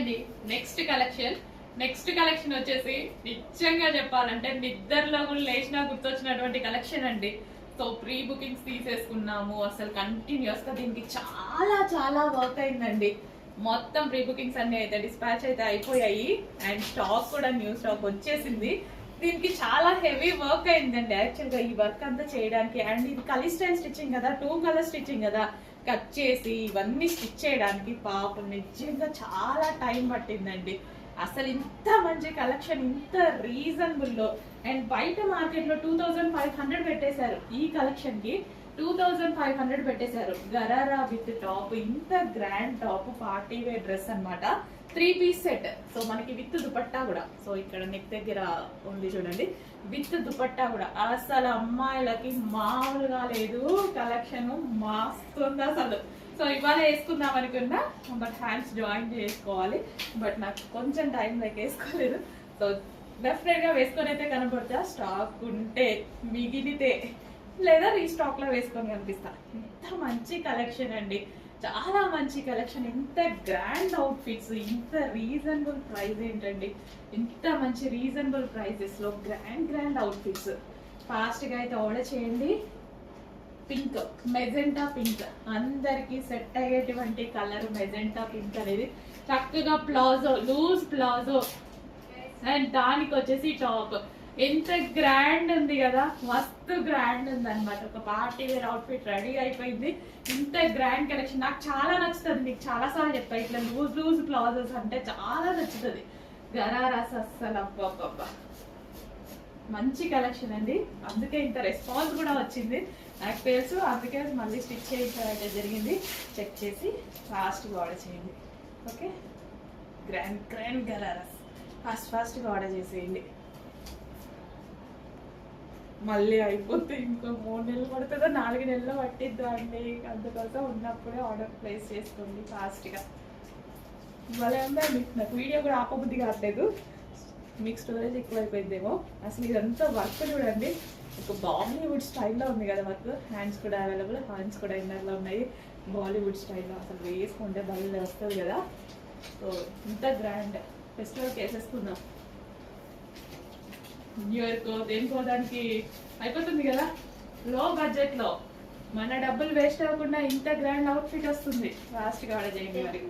అండి. Next collection వచ్చేసి నిజంగా చెప్పాలంటే నిద్రలో కూడా లేచినా గుర్తొచ్చినటువంటి కలెక్షన్ అండి. సో ప్రీ బుకింగ్స్ తీసేసుకున్నాము. అసలు కంటిన్యూస్ గా దీనికి చాలా చాలా వర్క్ అయిందండి. మొత్తం ప్రీ బుకింగ్స్ అన్ని అయితే డిస్పాచ్ అయితే అయిపోయాయి అండ్ స్టాక్ కూడా న్యూ స్టాక్ వచ్చేసింది. దీనికి చాలా హెవీ వర్క్ అయిందండి యాక్చువల్ గా ఈ వర్క్ అంతా చేయడానికి. అండ్ ఇది కలీ స్టైల్ స్టిచ్చింగ్ కదా, 2 కలర్ స్టిచ్చింగ్ కదా, కట్ చేసి ఇవన్నీ స్టిచ్ చేయడానికి పాపం నిజంగా చాలా టైం పట్టిందండి. అసలు ఇంత మంచి కలెక్షన్ ఇంత రీజనబుల్ లో అండ్ బయట మార్కెట్ లో 2500 పెట్టేశారు. ఈ కలెక్షన్ కి 2500 పెట్టేశారు. గరారా విత్ టాప్, ఇంత grand top, party wear dress అన్నమాట. 3 పీస్ సెట్. సో మనకి విత్ దుపట్టా కూడా. సో ఇక్కడ నెక్ దగ్గర ఉంది చూడండి, విత్ దుపట్టా కూడా. అసలు అమ్మాయిలకి మామూలుగా లేదు కలెక్షన్, మస్తుంది అసలు. సో ఇవాళ వేసుకుందాం అనుకున్నా, బట్ హ్యాండ్స్ జాయిన్ చేసుకోవాలి. బట్ నాకు కొంచెం టైం లేక వేసుకోలేదు. సో డెఫినెట్ గా వేసుకొని అయితే కనపడతా, స్టాక్ ఉంటే మిగిలితే, లేదా రీస్టాక్ లో వేసుకొని కనిపిస్తా. ఇంత మంచి కలెక్షన్ అండి, చాలా మంచి కలెక్షన్. ఇంత గ్రాండ్ అవుట్ఫిట్స్, ఇంత రీజనబుల్ ప్రైస్ ఏంటండి. ఇంత మంచి రీజనబుల్ ప్రైజెస్ లో గ్రాండ్ అవుట్ఫిట్స్ ఫాస్ట్ గా అయితే ఆర్డర్ చేయండి. పింక్, మెజెంటా పింక్, అందరికి సెట్ అయ్యేటువంటి కలర్ మెజెంటా పింక్ అనేది. చక్కగా ప్లాజో, లూజ్ ప్లాజో అండ్ దానికి వచ్చేసి టాప్. ఎంత గ్రాండ్ ఉంది కదా, మస్తు గ్రాండ్ ఉంది అనమాట. ఒక పార్టీ వేర్ అవుట్ఫిట్ రెడీ అయిపోయింది. ఇంత గ్రాండ్ కలెక్షన్ నాకు చాలా నచ్చుతుంది. మీకు చాలా సార్లు చెప్పా, ఇట్లా లూజ్ ప్లాజోస్ అంటే చాలా నచ్చుతుంది. గరారాస్ అస్సలు అబ్బా మంచి కలెక్షన్ అండి. అందుకే ఇంత రెస్పాన్స్ కూడా వచ్చింది నాకు తెలుసు. అందుకే మళ్ళీ స్టిచ్ చేయించడం జరిగింది. చెక్ చేసి ఫాస్ట్గా ఆర్డర్ చేయండి. ఓకే, గ్రాండ్ గరారాస్ ఫాస్ట్గా ఆర్డర్ చేసేయండి. మళ్ళీ అయిపోతే ఇంకో 3 నెలలు పడుతుందో 4 నెలలు పట్టిద్దు అండి. అందుకోసం ఉన్నప్పుడే ఆర్డర్ ప్లేస్ చేసుకోండి ఫాస్ట్గా. ఇవాళ ఉందండి, నాకు వీడియో కూడా ఆపబుద్ధి కావట్లేదు. మీకు స్టోరేజ్ ఎక్కువైపోయిందేమో. అసలు ఇదంతా వర్క్ చూడండి, ఒక బాలీవుడ్ స్టైల్లో ఉంది కదా వర్క్. హ్యాండ్స్ కూడా అవైలబుల్, హ్యాండ్స్ కూడా ఇన్నర్లో ఉన్నాయి బాలీవుడ్ స్టైల్లో. అసలు వేసుకుంటే బయలు వస్తుంది కదా. సో ఇంత గ్రాండ్ ఫెస్టివల్కి వేసేసుకుందాం. న్యూ ఇయర్కో దేనికో దానికి అయిపోతుంది కదా. లో బడ్జెట్లో మన డబ్బులు వేస్ట్ అవ్వకుండా ఇంత గ్రాండ్ అవుట్ఫిట్ వస్తుంది. ఫాస్ట్గా ఆర్డర్ చేయండి మరి.